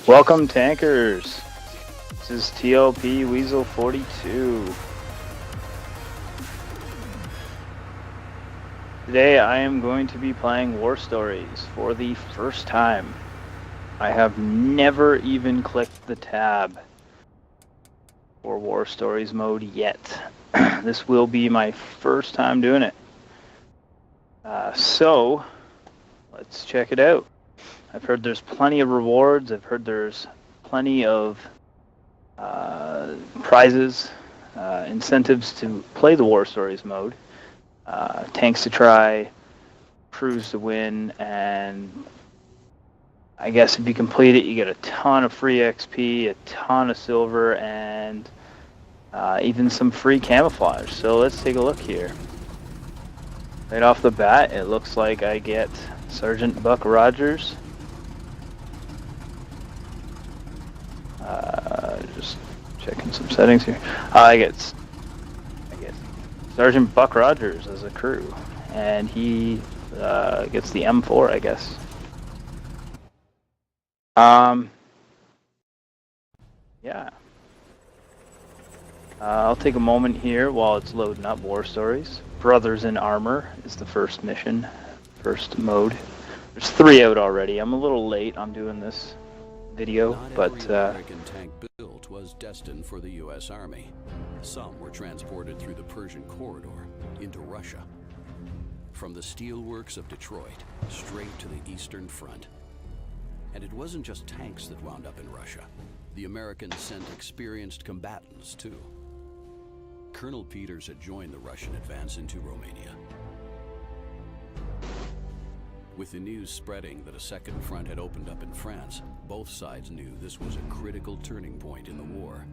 Welcome, tankers. This is TLP wEaseL42. Today I am going to be playing War Stories for the first time. I have never even clicked the tab for War Stories mode yet. This will be my first time doing it. So, let's check it out. I've heard there's plenty of rewards. I've heard there's plenty of prizes, incentives to play the War Stories mode. Tanks to try, crews to win, and I guess if you complete it, you get a ton of free XP, a ton of silver, and even some free camouflage. So let's take a look here. Right off the bat, it looks like I get Sergeant Buck Rogers. Just checking some settings here. I guess Sergeant Buck Rogers as a crew, and he gets the M4, I guess. Yeah. I'll take a moment here while it's loading up War Stories. Brothers in Armor is the first mission, first mode. There's 3 out already. I'm a little late on doing this video, but American tank built was destined for the U.S. Army. Some were transported through the Persian corridor into Russia. From the steelworks of Detroit straight to the Eastern Front. And it wasn't just tanks that wound up in Russia. The Americans sent experienced combatants too. Colonel Peters had joined the Russian advance into Romania. With the news spreading that a second front had opened up in France, both sides knew this was a critical turning point in the war.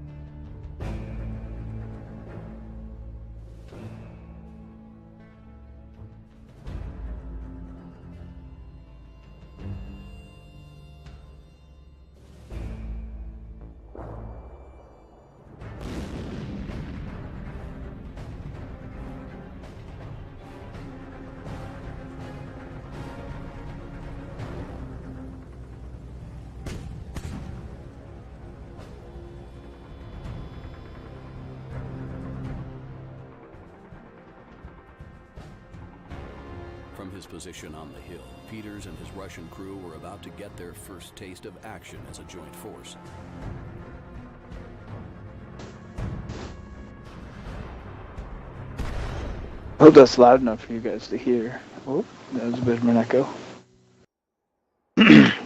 From his position on the hill, Peters and his Russian crew were about to get their first taste of action as a joint force. I hope that's loud enough for you guys to hear. Oh, that was a bit of an echo.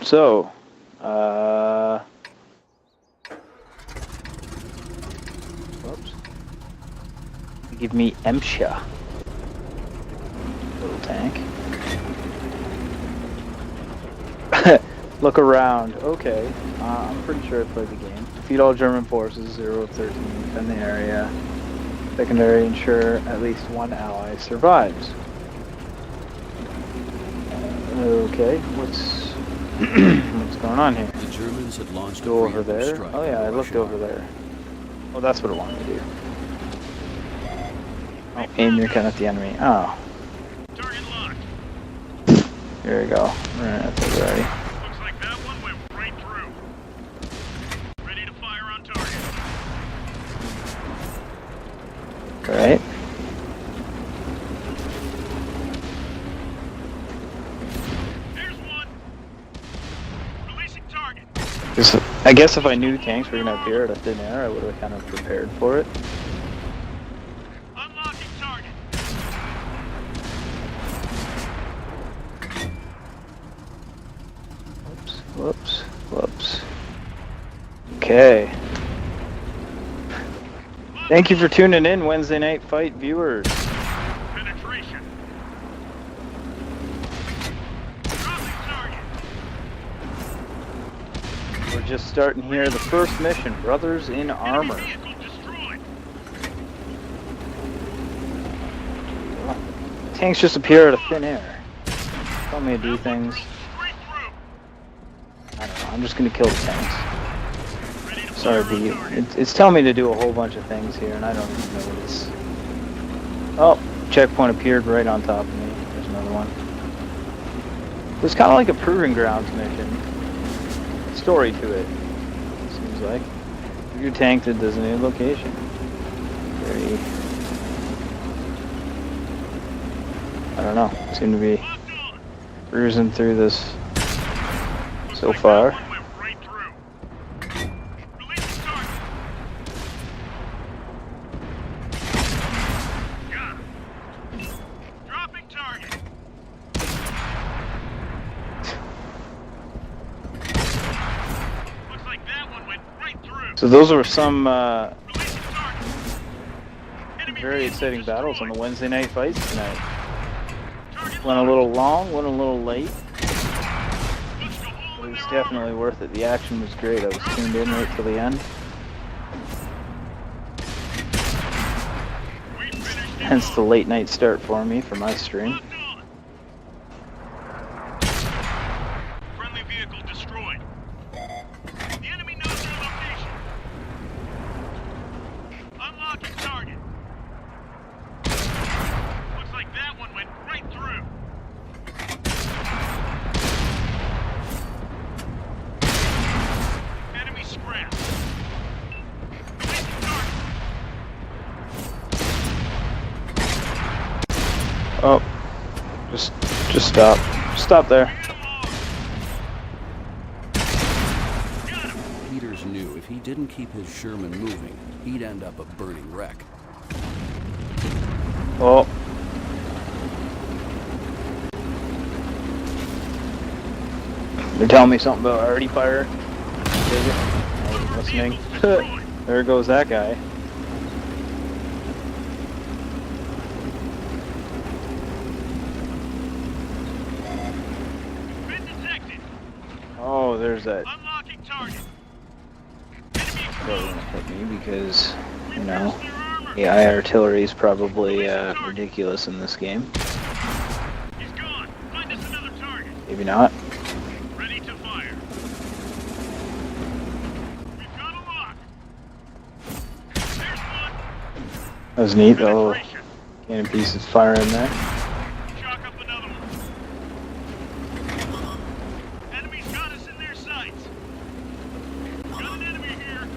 So, whoops. Give me Emsha. Little tank. Look around. Okay. I'm pretty sure I played the game. Defeat all German forces, 0 of 13, defend the area. Secondary, ensure at least one ally survives. Okay, what's what's going on here? The Germans had launched Go over there. Oh yeah, I looked over there. Oh, that's what it wanted to do. Oh, aim your gun at the enemy. Oh. Target locked. Here we go. We're at it already. Looks like that one went right through. I guess if I knew tanks were going to appear out of thin air, I would have kind of prepared for it. Unlocking target. Whoops, whoops. Okay. Thank you for tuning in, Wednesday Night Fight viewers. Penetration. Dropping target. We're just starting here. The first mission, Brothers in Armor. Enemy vehicle destroyed. Tanks just appear out of thin air. Tell me to do things. Straight through. I don't know. I'm just going to kill the tanks. Ready to Sorry, fire on B. target. It's telling me to do a whole bunch of things here, and I don't even know what it's... Oh, checkpoint appeared right on top of me. There's another one. It's kind of like a proving grounds mission. Story to it, seems like. Your tank that doesn't need a location. Very... I don't know. Seem to be Locked on. cruising through this Looks so like far. that one went right through. Release the target. Got him. Dropping target. Looks like that one went right through. So those were some Release the target. Enemy very vehicle exciting battles on the destroyed. Wednesday night fights tonight. Target Went a little long, went a little late. Let's go hole It in was their definitely worth it. The action was great. I was tuned in right till the end. armor. We finished it Hence the off. late night start for me for my stream. Locked on. Friendly vehicle destroyed. The enemy knows their location. Unlocking target. Looks like that one went right through. Enemy scrap. Release the target. Oh, just stop. Stop there. Bring it along. Got him. Peters knew if he didn't keep his Sherman moving, he'd end up a burning wreck. Oh. They're telling me something about arty fire. Dig it. I wasn't listening. There goes that guy. Been detected. Oh, there's that. Unlocking target. Enemy That exposed. won't hit me because, We you know, pierced their armor. the AI artillery is probably ridiculous in this game. He's gone. Find us another target. Maybe not. Ready to fire. We've got a lock. There's one. That was neat. The little Penetration. cannon pieces firing there. Chalk up another one. Enemy's got us in their sights. Got an enemy here.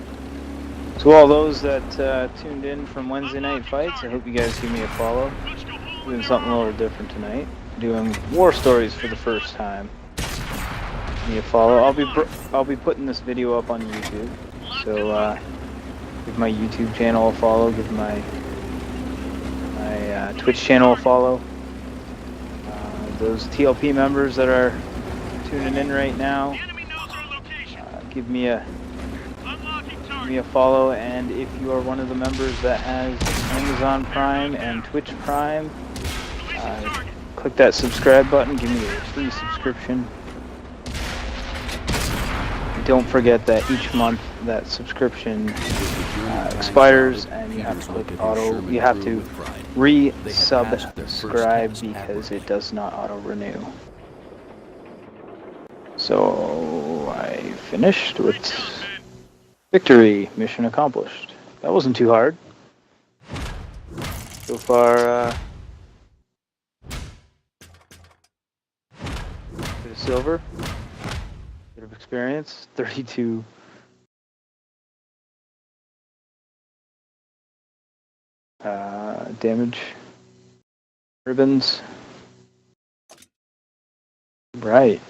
To all those that tuned in from Wednesday Night Fights, I hope you guys give me a follow. Let's go hole in Doing their something a armor. little different tonight. Doing war stories for the first time. Give me a follow. I'll be putting this video up on YouTube. So give my YouTube channel a follow. Give my Twitch channel a follow. Those TLP members that are tuning in right now, The enemy knows our location. give me a Unlocking give target. me a follow. And if you are one of the members that has Amazon Prime and Twitch Prime, Release the target. click that subscribe button. Give me a free subscription. Don't forget that each month that subscription expires, and you have to click auto. You have to re-subscribe because it does not auto renew. So I finished with Great job, man. victory. Mission accomplished. That wasn't too hard. So far, bit of silver, bit of experience, 32. Damage ribbons. Right.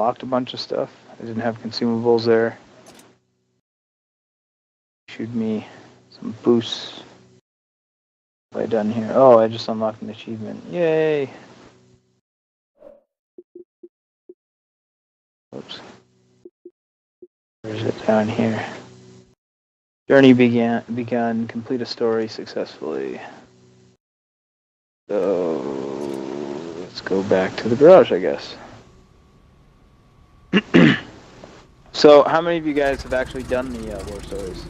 unlocked a bunch of stuff. I didn't have consumables there. Issued me some boosts. What have I done here? Oh, I just unlocked an achievement. Yay! Oops. Where's it? Down here. Journey begun. Complete a story successfully. So let's go back to the garage, I guess. So, how many of you guys have actually done the war stories?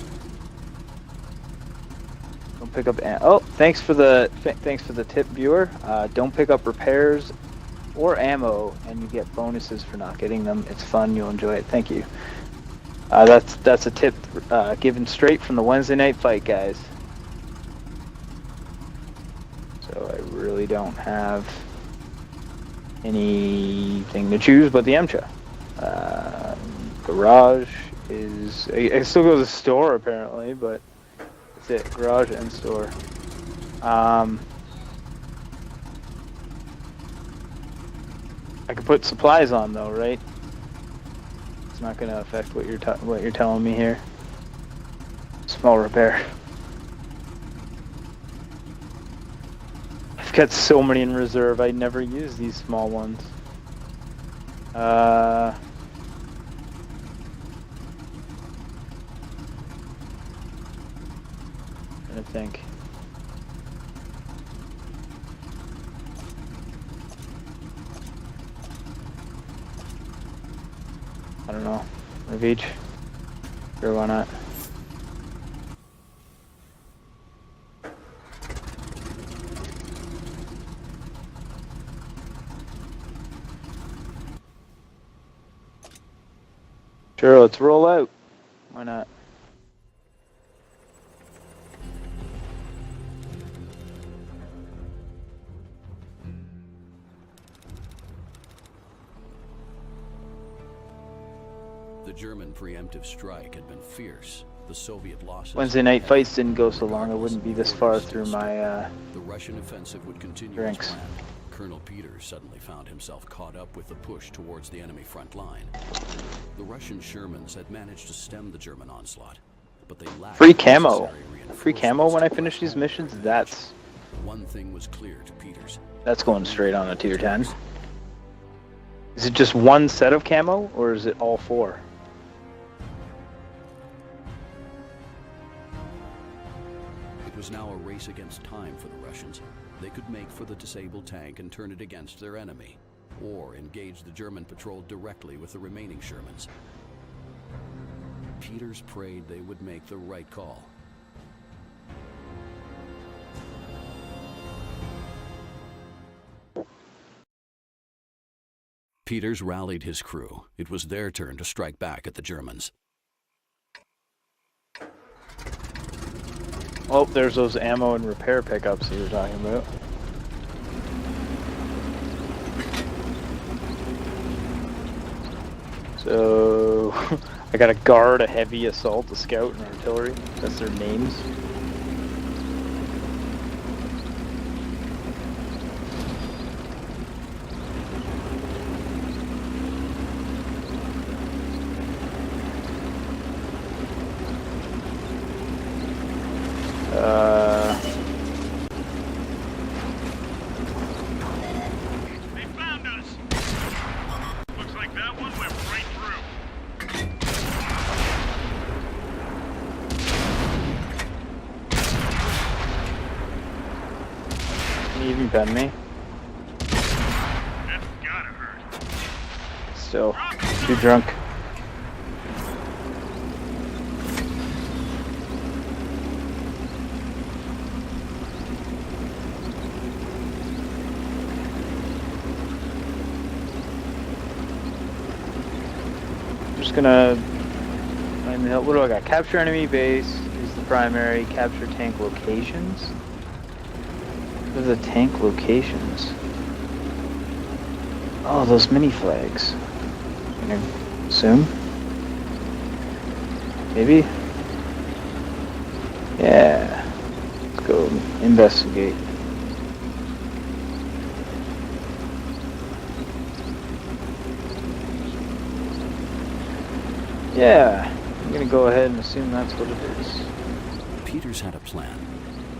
Don't pick up. Oh, thanks for the tip, viewer. Don't pick up repairs or ammo, and you get bonuses for not getting them. It's fun. You'll enjoy it. Thank you. That's a tip given straight from the Wednesday night fight, guys. So I really don't have anything to choose but the MCHA. Garage is... I still go to the store, apparently, but that's it. Garage and store. I could put supplies on, though, right? It's not going to affect what you're telling me here. Small repair. I've got so many in reserve. I never use these small ones. I think. I don't know. One of each. Sure, why not? Sure, let's roll out. Why not? The German preemptive strike had been fierce. The Soviet losses... Wednesday night fights didn't go so long. I wouldn't be this far through my the Russian offensive would continue drinks. as planned. Colonel Peters suddenly found himself caught up with the push towards the enemy front line. The Russian Shermans had managed to stem the German onslaught, but they lacked free camo. Free reinforcements camo when I to finish push these on. missions. That's One thing was clear to Peters. going straight on a tier 10. Is it just one set of camo, or is it all four? It was now a race against time for the Russians. They could make for the disabled tank and turn it against their enemy, or engage the German patrol directly with the remaining Shermans. Peters prayed they would make the right call. Peters rallied his crew. It was their turn to strike back at the Germans. Oh, there's those ammo and repair pickups you were talking about. So, I got a guard, a heavy assault, a scout, and artillery. That's their names. They found us! Looks like that one went right through. Can you even pen me? That's gotta hurt. Still, too drunk. Just gonna find the, what do I got? Capture enemy base is the primary. Capture tank locations. What are the tank locations? Oh, those mini flags. Can I assume? Maybe? Yeah. Let's go investigate. Yeah, I'm gonna go ahead and assume that's what it is. Peters had a plan.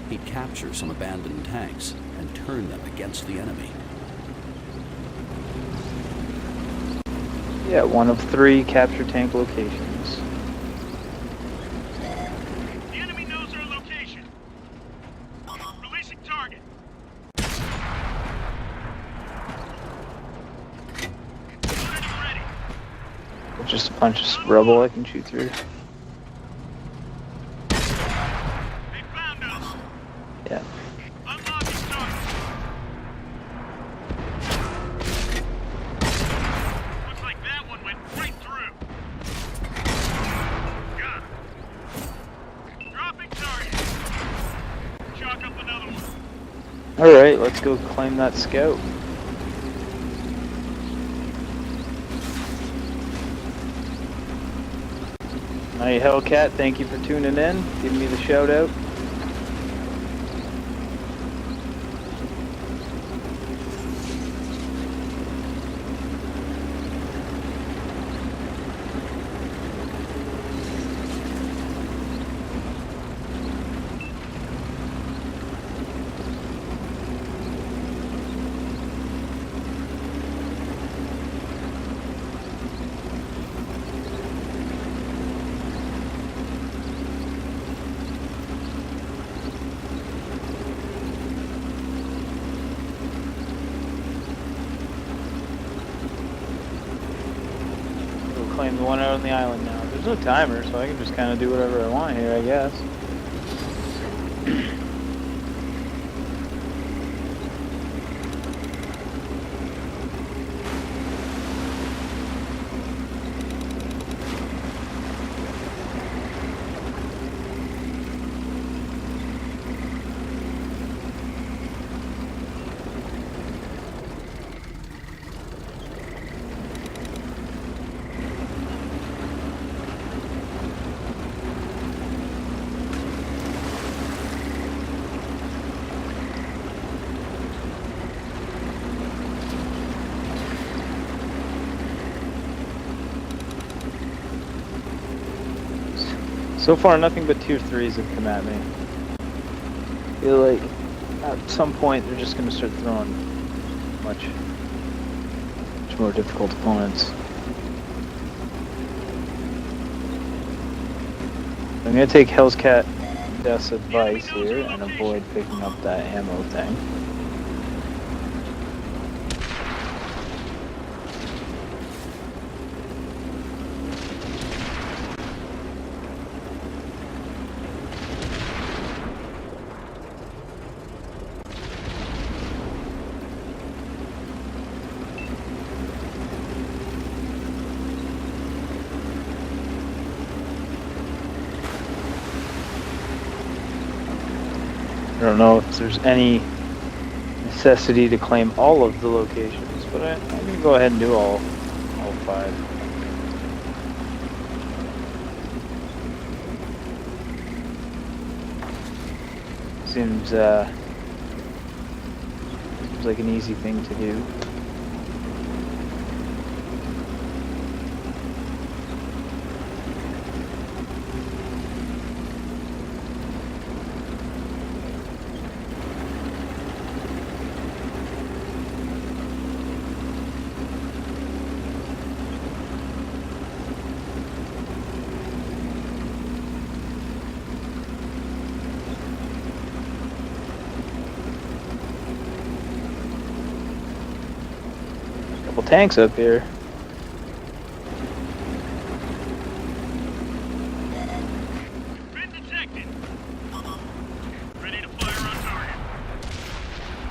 He'd capture some abandoned tanks and turn them against the enemy. Yeah, one of 3 capture tank locations. The enemy knows our location. Releasing target. Loaded and ready. Just a bunch of rubble I can shoot through. They found us. Yeah. Unlocking target. Looks like that one went right through. Got it. Dropping target. Chalk up another one. Alright, let's go claim that scout. Hey Hellcat, thank you for tuning in, giving me the shout out. Claim the one out on the island now. There's no timer, so I can just kind of do whatever I want here, I guess. So far, nothing but tier 3s have come at me. I feel like at some point they're just going to start throwing much more difficult opponents. I'm going to take Hellcat Death's advice here and avoid picking up that ammo thing. I don't know if there's any necessity to claim all of the locations, but I'm going to go ahead and do all 5. Seems like an easy thing to do. Couple tanks up here. Been detected. Ready to fire on target.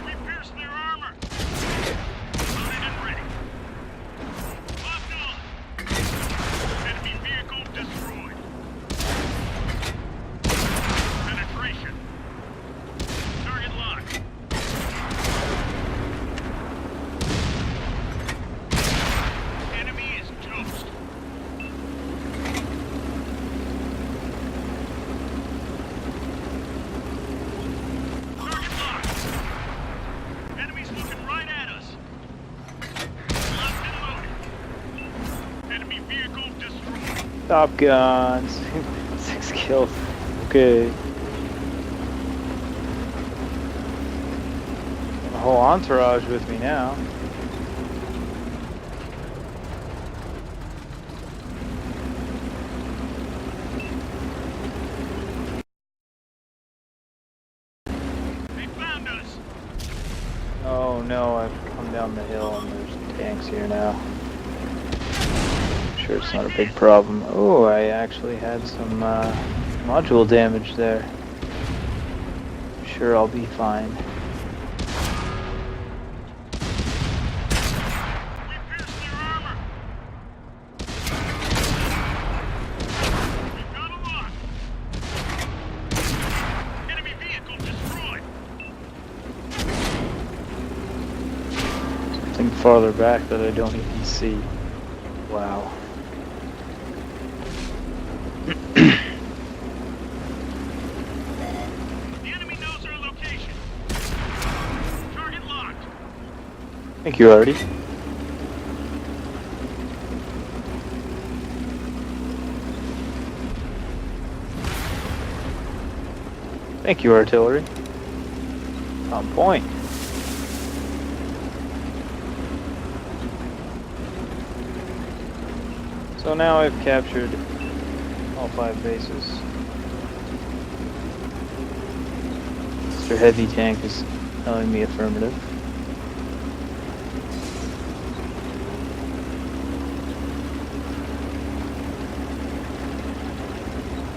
We pierced their armor. Loaded and ready. Locked on. Enemy vehicle destroyed. Penetration. Target locked. Top Gun. 6 kills. Okay. A whole entourage with me now. They found us. Oh no, I've come down the hill and there's tanks here now. Sure, it's not a big problem. Oh, I actually had some module damage there. Sure, I'll be fine. We pierced their armor. We've got a lock. Enemy vehicle destroyed. Something farther back that I don't even see. Wow. The enemy knows our location. Target locked. Thank you, Artie. Thank you, artillery. On point. So now I've captured all 5 bases. Mr. Heavy Tank is telling me affirmative.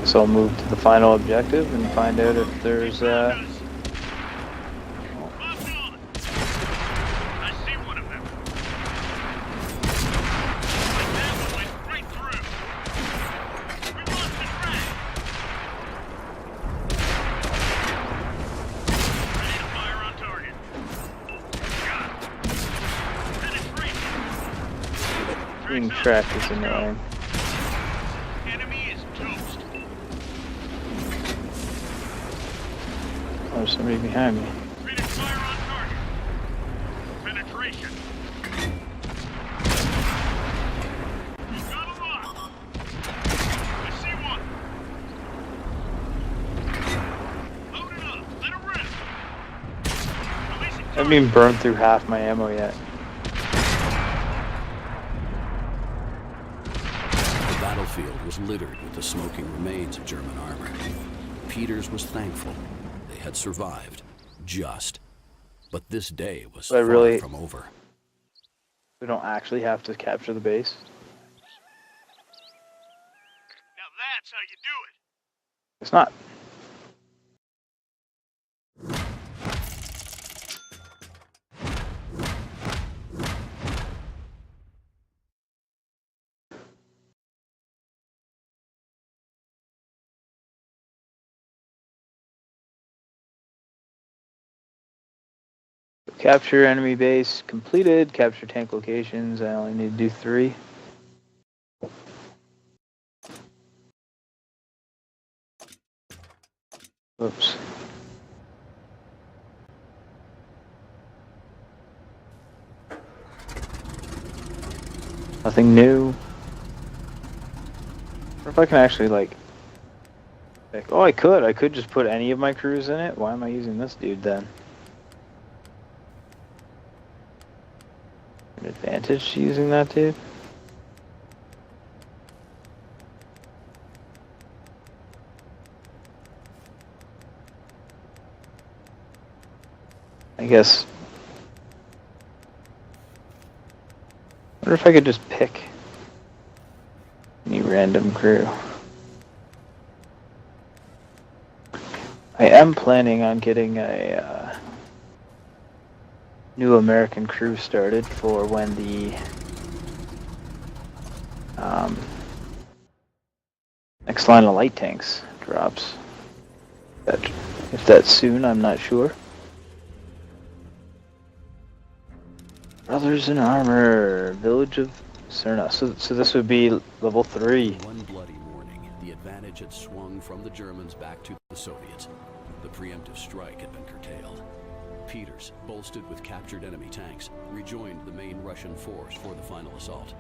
So I'll move to the final objective and find out if there's Locked on. I see one of them. That one went right through. We lost the track. Ready to fire on target. Got it. Penetration. being tracked is annoying. Enemy is toast. Oh, there's somebody behind me. Ready to fire on target. Penetration. We've got a lock. I see one. Load it up. Let it rip. Releasing I haven't even target. burned through half my ammo yet. The battlefield was littered with the smoking remains of German armor. Peters was thankful they had survived, just. But this day was But I far really- from over. We don't actually have to capture the base. Now that's how you do it. It's not. Capture enemy base completed. Capture tank locations. I only need to do 3. Oops. Nothing new. Or if I can actually like, oh, I could just put any of my crews in it. Why am I using this dude then? An advantage to using that dude? I guess. I wonder if I could just pick any random crew. I am planning on getting a new American crew started for when the next line of light tanks drops. If that's soon, I'm not sure. Brothers in Armor, Village of Cerna. So this would be level 3. One bloody morning, the advantage had swung from the Germans back to the Soviets. The preemptive strike had been curtailed. Peters, bolstered with captured enemy tanks, rejoined the main Russian force for the final assault.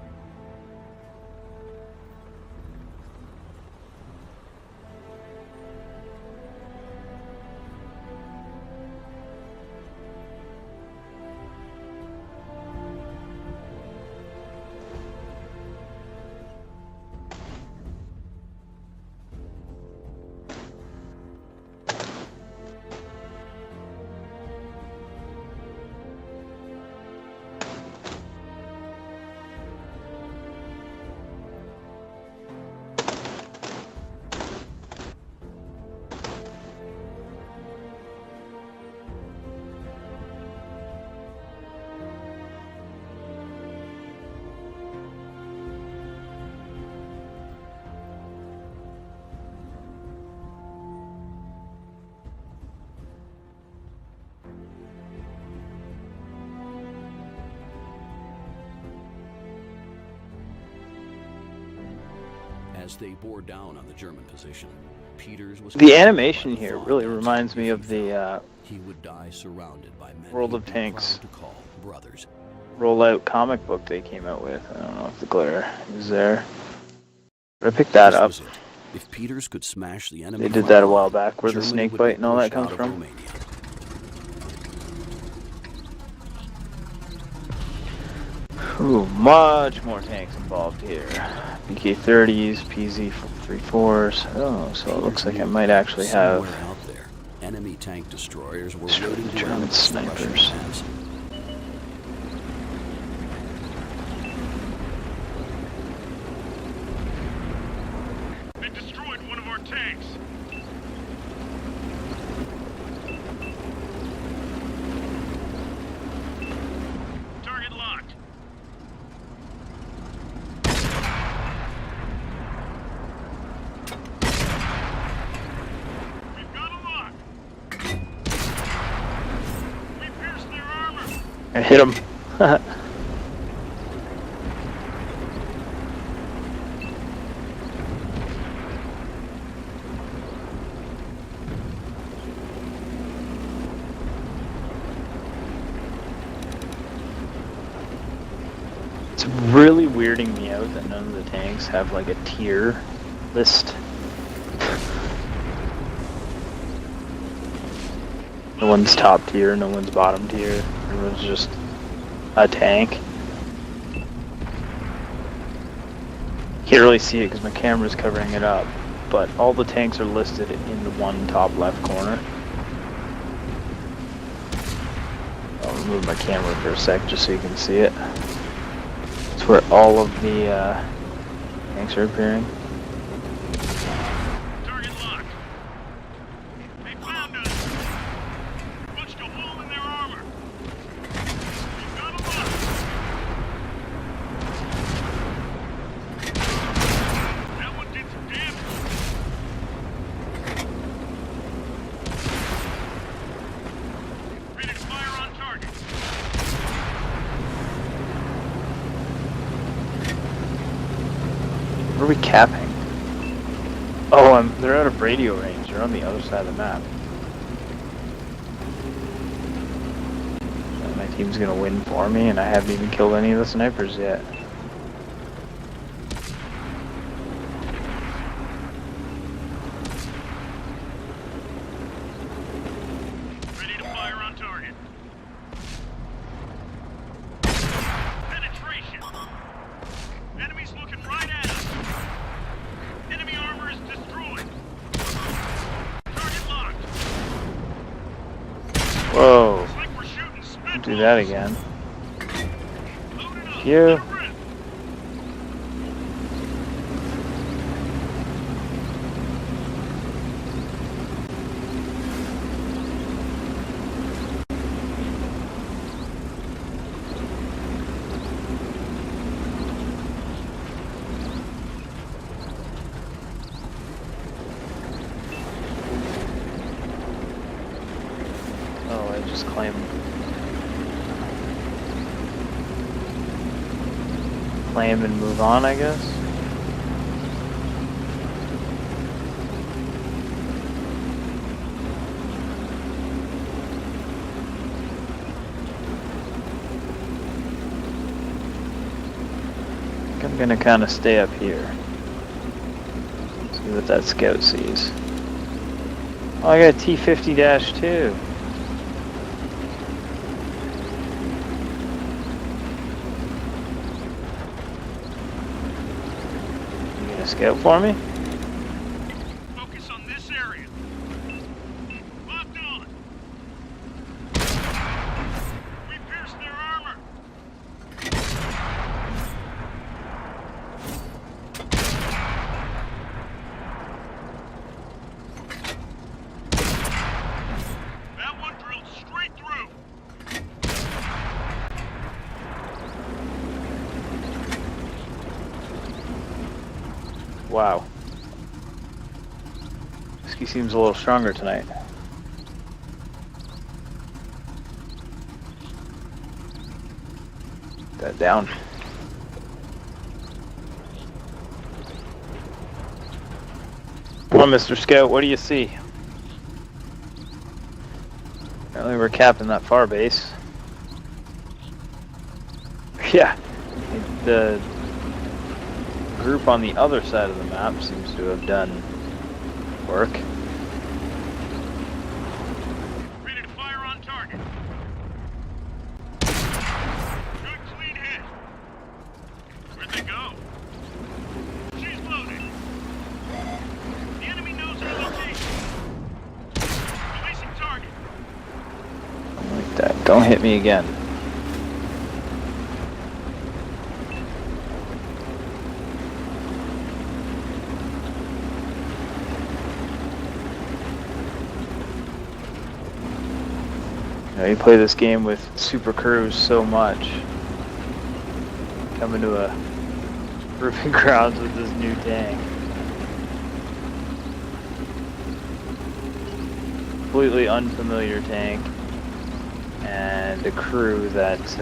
As they bore down on the German position, Peters was The animation here really reminds me of the he would die surrounded by men World he'd of be Tanks proud to call brothers. rollout comic book they came out with. I don't know if the glare is there. But I picked that This up. was it. If Peters could smash the enemy They did front that a line, while back, where the Germany snake would bite be and all that pushed comes out of from. Romania. Ooh, much more tanks involved here. BK-30s, PZ-34s. Oh, so it looks like I might actually have Somewhere out there, enemy tank destroyers were waiting to German unleash the Russian snipers. advance. They destroyed one of our tanks. Target locked. We've got a lock. We pierced their armor. I hit him. It's really weirding me out that none of the tanks have like a tier list. No one's top tier, no one's bottom tier. Everyone's just a tank. Can't really see it because my camera's covering it up, but all the tanks are listed in the one top left corner. I'll remove my camera for a sec just so you can see it. It's where all of the tanks are appearing. Target locked. They found us. Punched a hole in their armor. We've got a lock. That one did some damage. Ready to fire on target. Where are we capping? Oh, they're out of radio range. They're on the other side of the map. So my team's gonna win for me, and I haven't even killed any of the snipers yet. Ready to fire on target. Penetration. Enemies looking right at us. Enemy armor is destroyed. Target locked. Whoa! Looks like we're shooting spit Don't do that balls. again. Load it up. You. Let it rip. Oh, I just claim and move on, I guess. I think I'm gonna kind of stay up here. See what that scout sees. Oh, I got a T-50-2. You gonna scout for me? Focus on this area. Locked on. We pierced their armor. That one drilled straight through. Wow. Whiskey seems a little stronger tonight. That down. Come on, Mr. Scout, what do you see? Apparently we're capping that far base. Yeah, the group on the other side of the map seems to have done work. Ready to fire on target. Good clean hit. Where'd they go? She's loaded. The enemy knows our location. Releasing target. Like that. Don't hit me again. You play this game with super crews so much. Coming to a proving grounds with this new tank. Completely unfamiliar tank. And a crew that is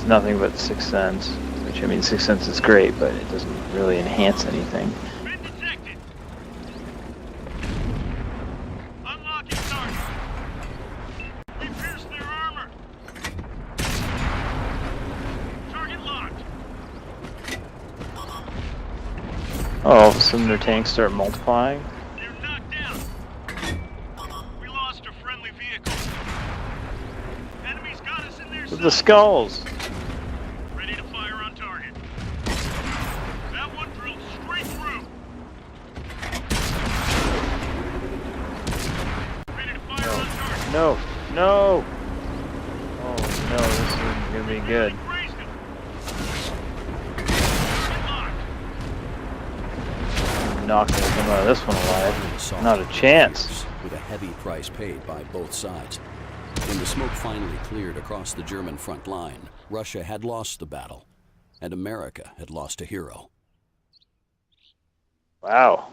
nothing but Sixth Sense. Which, I mean, Sixth Sense is great, but it doesn't really enhance anything. Been detected. Unlocking target. We pierced their armor. Target locked. Oh, all of a sudden their tanks start multiplying. They're knocked down. We lost a friendly vehicle. Enemies got us in their With sights. the skulls. Ready to fire on target. That one drilled straight through. Ready to fire on target. No, no. Oh no, this isn't gonna be good. Grazed him. Target locked. I'm not gonna come out of this one alive. Assault Not a chance. with a heavy price paid by both sides. When the smoke finally cleared across the German front line, Russia had lost the battle, and America had lost a hero. Wow.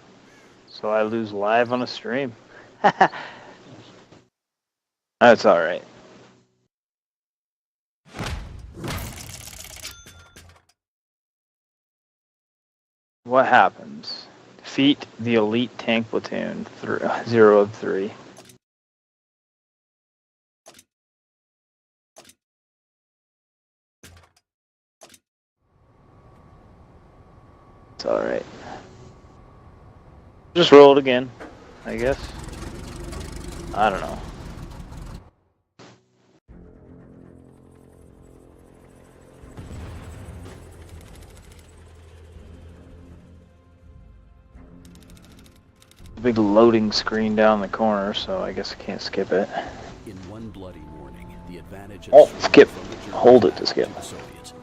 So I lose live on a stream. That's alright. What happens? Defeat the elite tank platoon, 0 of 3. It's alright. Just roll it again, I guess. I don't know. Big loading screen down the corner, so I guess I can't skip it. In one bloody morning, the advantage Oh, swung skip. from the Germans Hold it to skip. the Soviets.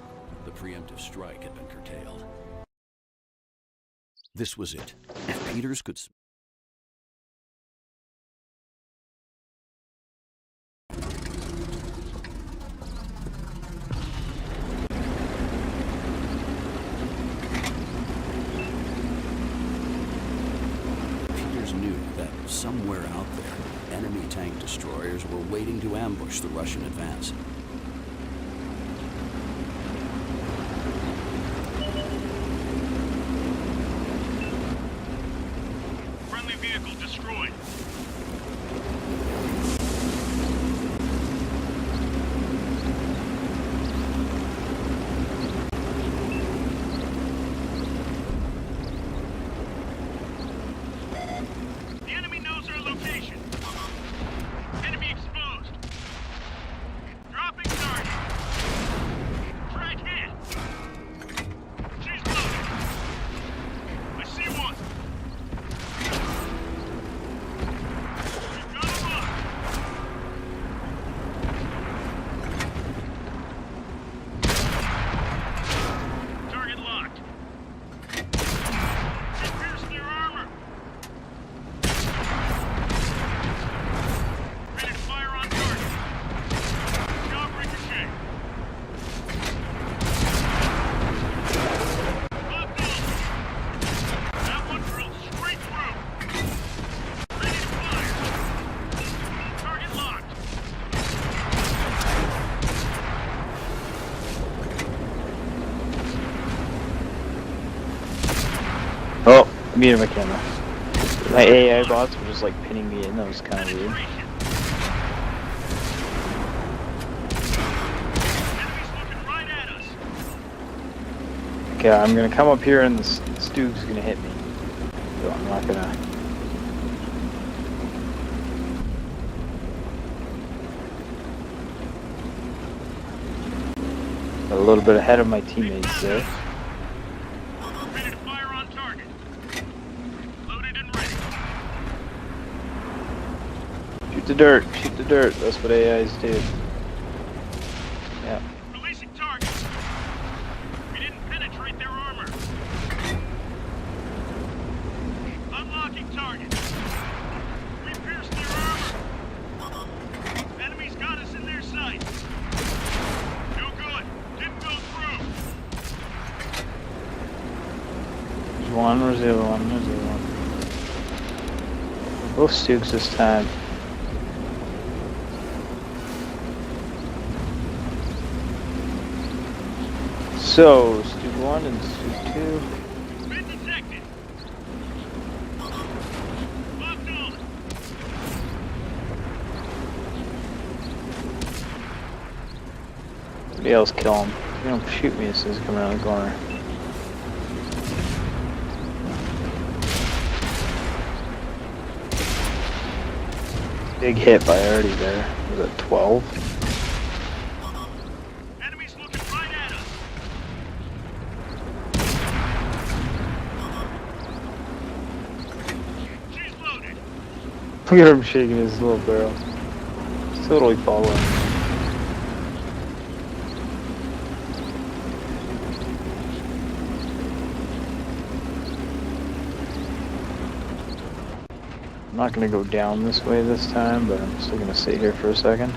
The preemptive strike had been curtailed. This was it. If Peters could Peters knew that somewhere out there, enemy tank destroyers were waiting to ambush the Russian advance. Friendly vehicle destroyed. The enemy knows our location. Enemy exposed. Dropping target. Right hit. She's loaded. I see one. Muted my camera. My AI bots were just like pinning me in. That was kind of weird. Enemies looking right at us. Okay, I'm gonna come up here and the Stoog's gonna hit me. So I'm not gonna. A little bit ahead of my teammates there. Ready to fire on target. Loaded and ready. Shoot the dirt, shoot the dirt. That's what AIs do. Yeah. Releasing targets. We didn't penetrate their armor. Unlocking target. We pierced their armor. Enemies got us in their sights. No good. Didn't go through. There's one, where's the other one? Where's the other one? Both Stoogs this time. So, Stoog 1 and Stoog 2. Been detected. Locked on. Somebody else kill him. They don't shoot me as soon as I come around the corner. Big hit by already there. Was it 12? Enemies looking right at us. She's loaded. Look at him shaking his little barrel. He's totally following. I'm not gonna go down this way this time, but I'm still gonna sit here for a second.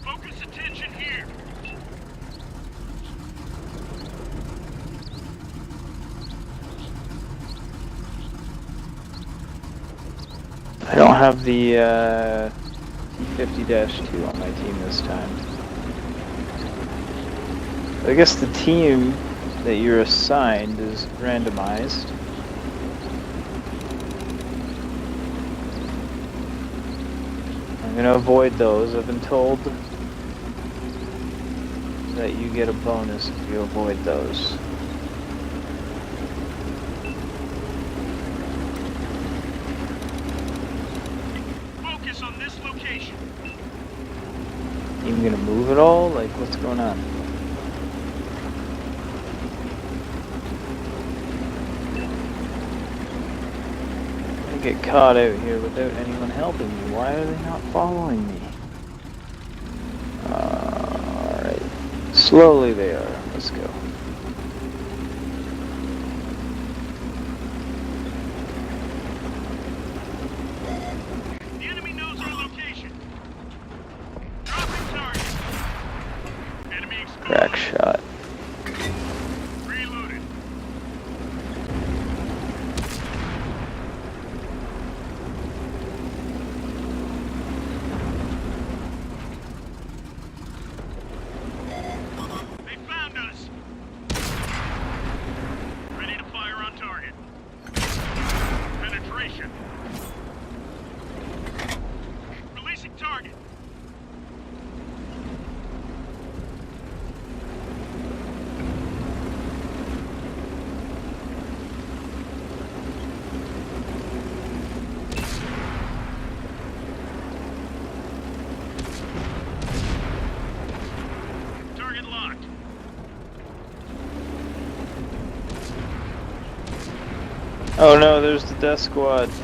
Focus attention here. I don't have the T50-2 on my team this time. I guess the team that you're assigned is randomized. I'm gonna avoid those. I've been told that you get a bonus if you avoid those. Focus on this location. Even gonna move at all? Like, what's going on? I get caught out here without anyone helping me. Why are they not following me? Alright. Slowly they are. Let's go. The enemy knows our location. Dropping target. Enemy exposed. Crack shot. Reloaded. They found us. Ready to fire on target. Penetration. Releasing target. Target locked. Oh no, there's the death squad. The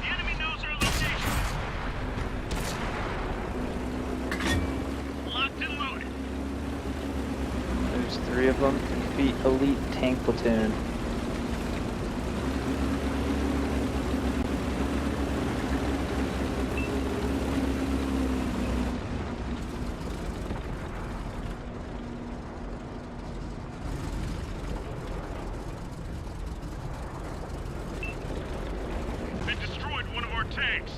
enemy knows our location. Locked and loaded. There's 3 of them. Beat elite tank platoon. They destroyed one of our tanks.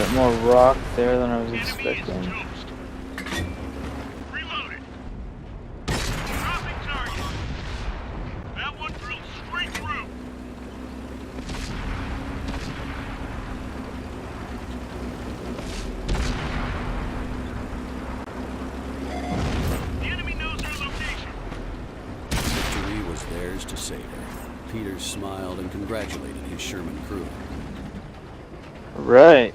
bit more rock there than I was Enemy is expecting. toast. Reloaded. Dropping target. That one drilled straight through. The enemy knows our location. Victory was theirs to savor. Peters smiled and congratulated his Sherman crew. Right.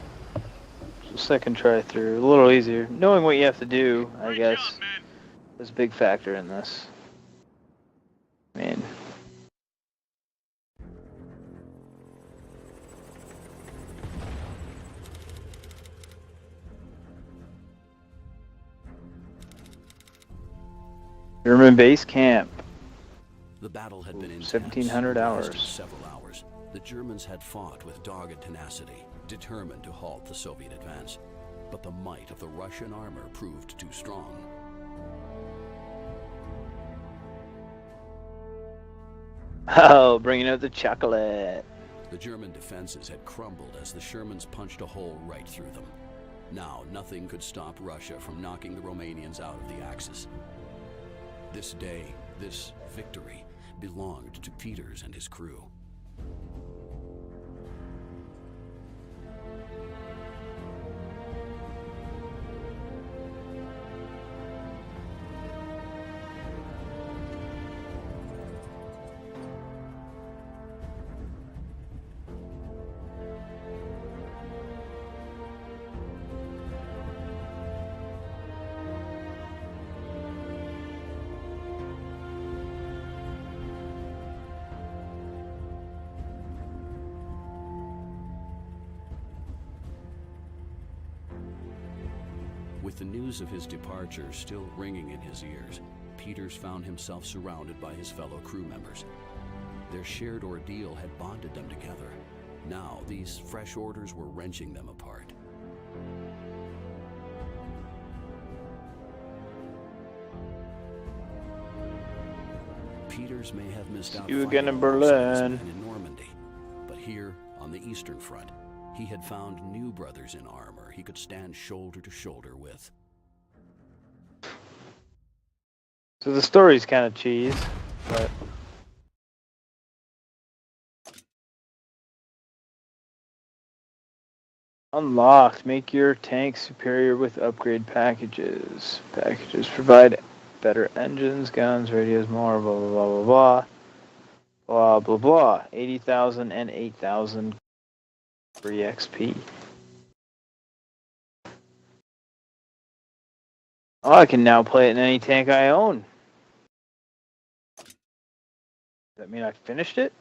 So second try through, a little easier. Knowing what you have to do, I Great guess, job, man. is a big factor in this. Man. German base camp. The battle had been intense, 1,700 lasted hours. several hours. The Germans had fought with dogged tenacity, determined to halt the Soviet advance. But the might of the Russian armor proved too strong. Oh, bringing out the chocolate. The German defenses had crumbled as the Shermans punched a hole right through them. Now, nothing could stop Russia from knocking the Romanians out of the Axis. This day, this victory, belonged to Peters and his crew. With the news of his departure still ringing in his ears, Peters found himself surrounded by his fellow crew members. Their shared ordeal had bonded them together. Now, these fresh orders were wrenching them apart. Peters may have missed out See you again in fighting alongside his Berlin. men in Normandy, but here, on the Eastern Front, he had found new brothers in armor he could stand shoulder to shoulder with. So the story's kind of cheese, but unlocked. Make your tank superior with upgrade packages. Packages provide better engines, guns, radios, more, blah, blah, blah, blah, blah. Blah, blah, blah. 80,000 and 8,000 free XP. Oh, I can now play it in any tank I own. Does that mean I finished it?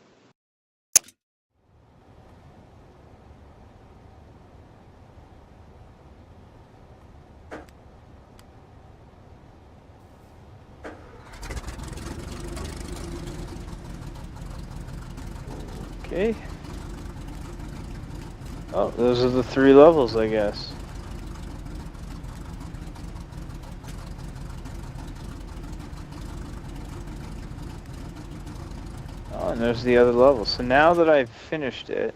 Okay. Oh, those are the 3 levels, I guess. Oh, and there's the other level. So now that I've finished it,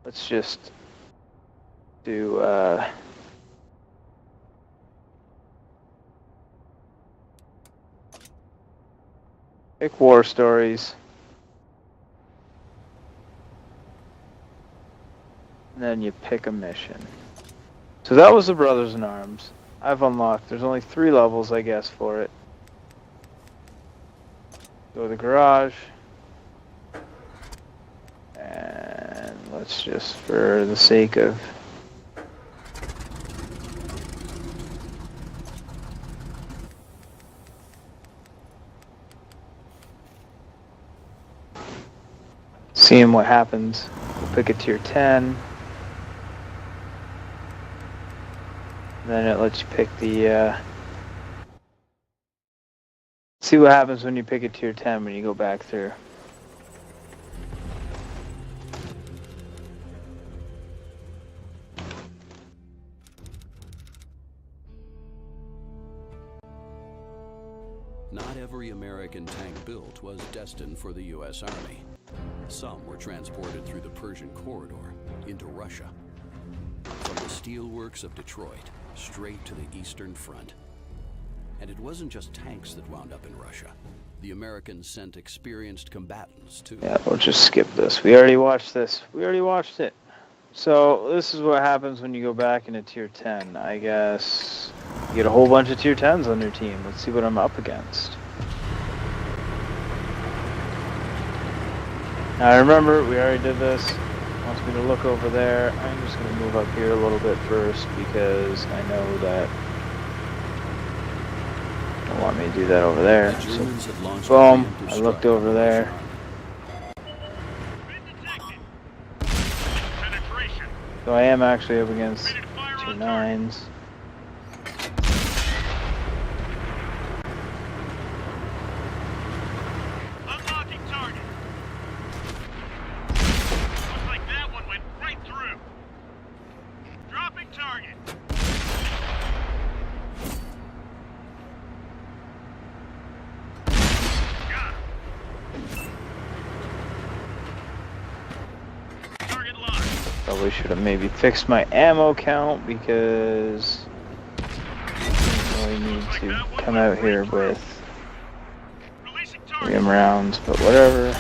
let's just do, pick war stories. And then you pick a mission. So that was the Brothers in Arms. I've unlocked. There's only 3 levels, I guess, for it. Go to the garage. And let's just, for the sake of seeing what happens, we'll pick a tier 10. Then it lets you pick the, see what happens when you pick a tier 10 when you go back through. Not every American tank built was destined for the U.S. Army. Some were transported through the Persian corridor into Russia. From the steelworks of Detroit, straight to the Eastern Front. And it wasn't just tanks that wound up in Russia. The Americans sent experienced combatants too. Yeah, we'll just skip this. We already watched this. We already watched it. So this is what happens when you go back into Tier 10. I guess you get a whole bunch of Tier 10s on your team. Let's see what I'm up against. Now remember, we already did this. Wants me to look over there. I'm just going to move up here a little bit first because I know that I don't want me to do that over there. So, boom, I looked over there. So I am actually up against 2 9s. Unlocking target. Looks like that one went right through. Dropping target. Got him. Target locked. Probably should have maybe fixed my ammo count because I really need to come out here with Releasing 3 target. rounds, but whatever.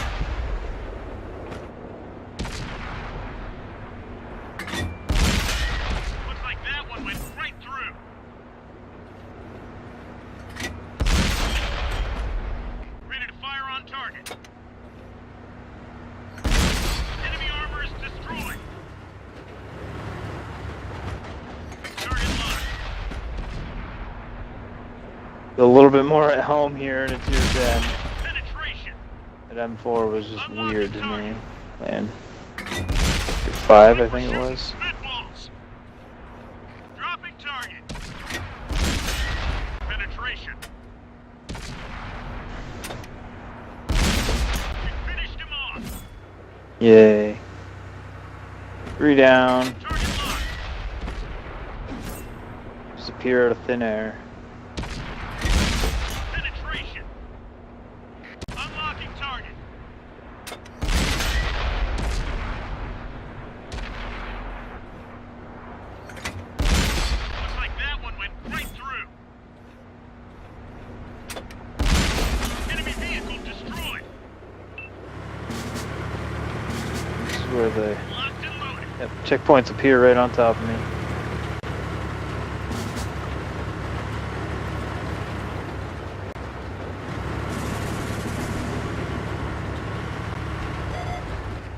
Looks like that one went right through. Ready to fire on target. Enemy armor is destroyed. Target locked. A little bit more at home here in a Tier 10. Penetration. That M4 was just weird to me. Man. Tier 5, I think it was. Spitballs. Dropping target. Penetration. We finished him off. Yay. 3 down. Target locked. Disappear out of thin air. Penetration. Unlocking target. Looks like that one went right through. Enemy vehicle destroyed. This is where the Locked and loaded. checkpoints appear right on top of me.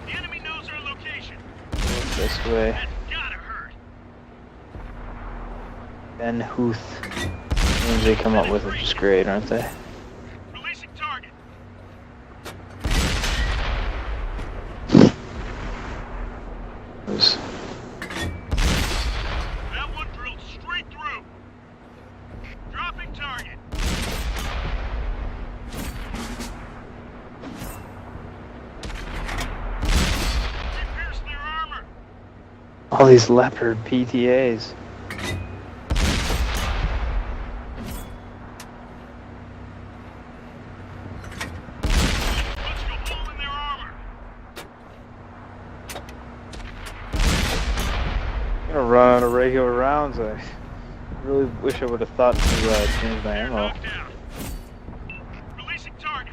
The enemy knows our location. This way. That's gotta hurt. Ben Huth. Names they come up with are just great, aren't they? Releasing target. Those- That one drilled straight through. Dropping target. We pierced their armor. all these leopard PTAs. Let's go hole in their armor. I'm gonna run out of regular rounds. I really wish I would have thought to change my They're ammo. knocked out. Releasing target.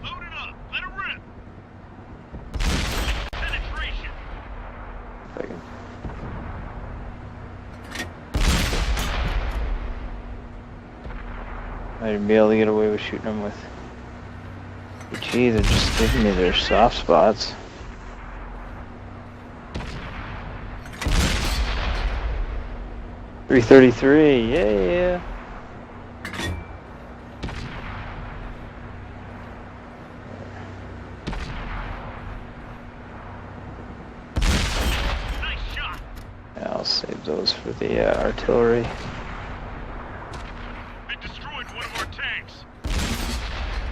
Load it up. Let it rip. Penetration. If I can- Might even be able to get away with shooting them with. Gee, they're just giving me their soft spots. .333, yeah. Nice shot. Yeah, I'll save those for the artillery. They destroyed one of our tanks.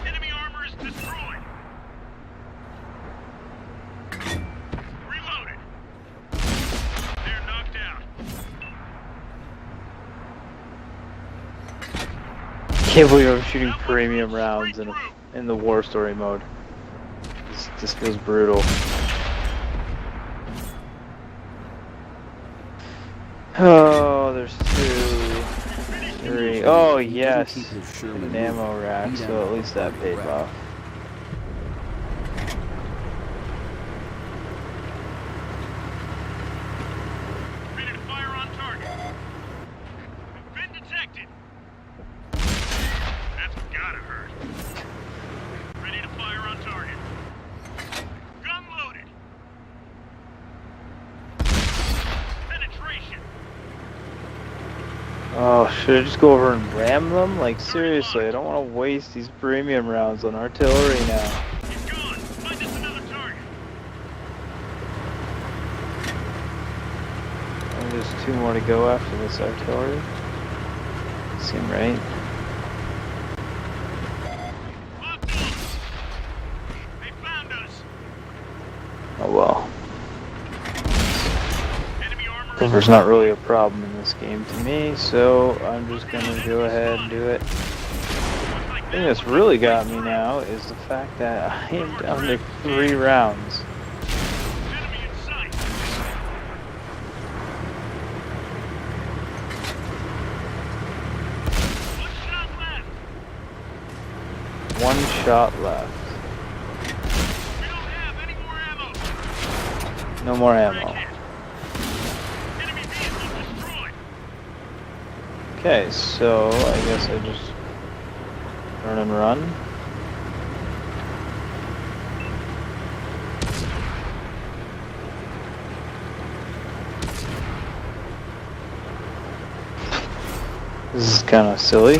Enemy armor is destroyed. Reloaded. They're knocked out. can't believe I'm shooting premium rounds in the war story mode. This feels brutal. Oh, there's 2, 3. Oh yes, an ammo rack. So at least that paid off. Ready to fire on target. Been detected. That's gotta hurt. Ready to fire on target. Gun loaded. Penetration. Oh, should I just go over and ram them? Like seriously, I don't want to waste these premium rounds on artillery now. He's gone. Find us another target. And there's 2 more to go after this artillery. Seem right. Locked on. They found us. Oh well. Enemy armor. Cover's not really a problem in this game to me, so I'm just gonna go ahead and do it. The thing that's really got me now is the fact that I am down to 3 rounds. Enemy in sight. One shot 1 shot left. left. We don't have any more ammo. No more ammo. Enemy vehicle destroyed. Okay, so I guess I just turn and run. This is kind of silly.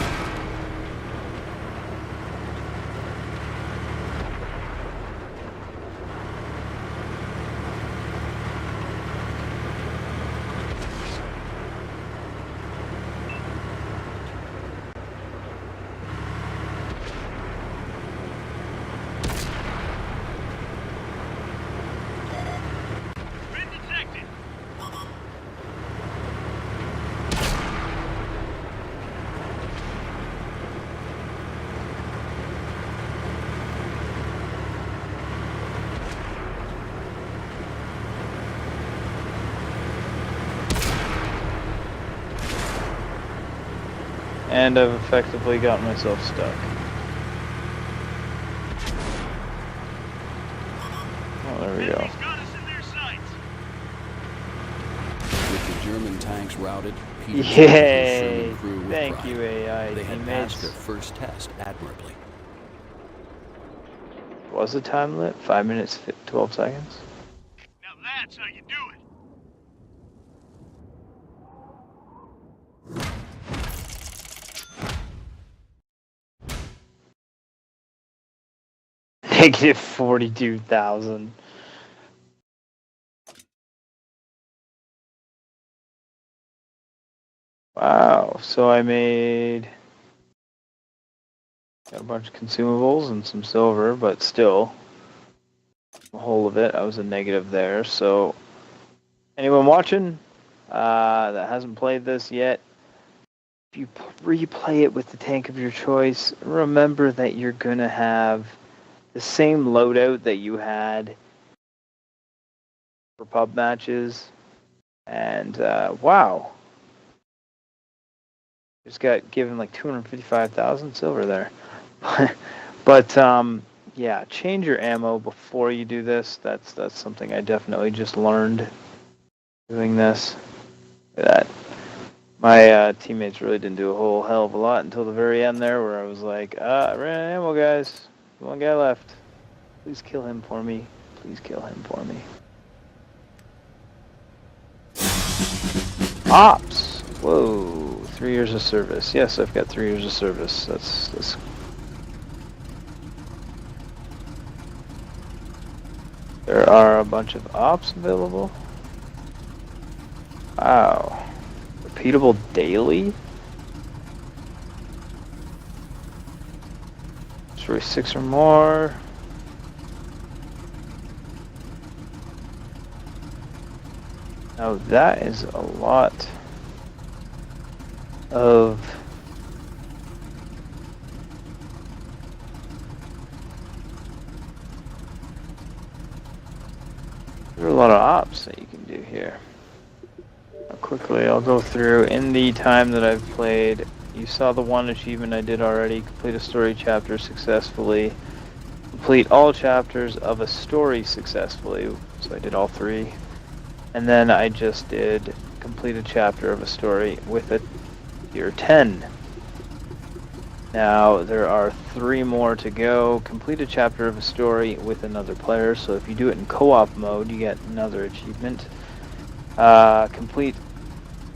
Been detected. And I've effectively gotten myself stuck. Oh, there we go. Enemy's got us in their sights. With the German tanks routed, Peter Yay! served his Sherman crew with Thank pride. you, AI They had passed teammates. their first test admirably. Was the time lit? 5 minutes, 12 seconds? Now that's how you do it. Negative 42,000. Wow, so I made... Got a bunch of consumables and some silver, but still, the whole of it, I was a negative there. So, anyone watching that hasn't played this yet, if you replay it with the tank of your choice, remember that you're going to have the same loadout that you had for pub matches. And, wow. Just got given like 255,000 silver there. But yeah, change your ammo before you do this. That's something I definitely just learned doing this. Look at that. My teammates really didn't do a whole hell of a lot until the very end there, where I was like, I ran out of ammo, guys. 1 guy left. Please kill him for me. Please kill him for me. Ops! Whoa, 3 years of service. Yes, I've got 3 years of service. That's There are a bunch of ops available. Wow. Repeatable daily? Destroy 6 or more. Now that is a lot of There are a lot of ops that you can do here. Quickly, I'll go through. In the time that I've played, you saw the one achievement I did already. Complete a story chapter successfully. Complete all chapters of a story successfully. So I did all 3. And then I just did complete a chapter of a story with a tier 10. Now there are 3 more to go. Complete a chapter of a story with another player. So if you do it in co-op mode, you get another achievement. Complete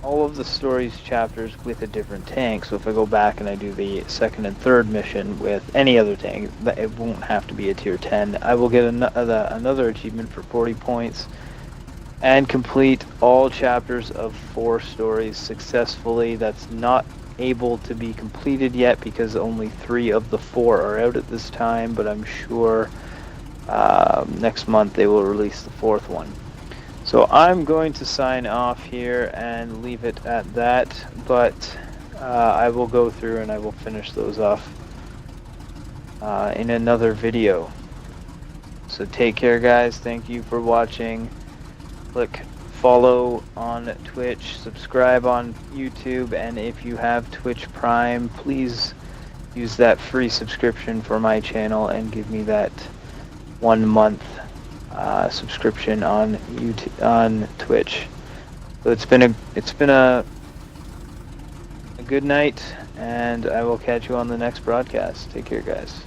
all of the story's chapters with a different tank. So if I go back and I do the 2nd and 3rd mission with any other tank, it won't have to be a tier 10. I will get another achievement for 40 points. And complete all chapters of 4 stories successfully. That's not able to be completed yet because only 3 of the 4 are out at this time, but I'm sure next month they will release the 4th one. So I'm going to sign off here and leave it at that, but I will go through and I will finish those off in another video. So take care, guys. Thank you for watching. Click follow on Twitch, subscribe on YouTube, and if you have Twitch Prime, please use that free subscription for my channel and give me that 1 month subscription on YouTube, on Twitch. So it's been a good night, and I will catch you on the next broadcast. Take care, guys.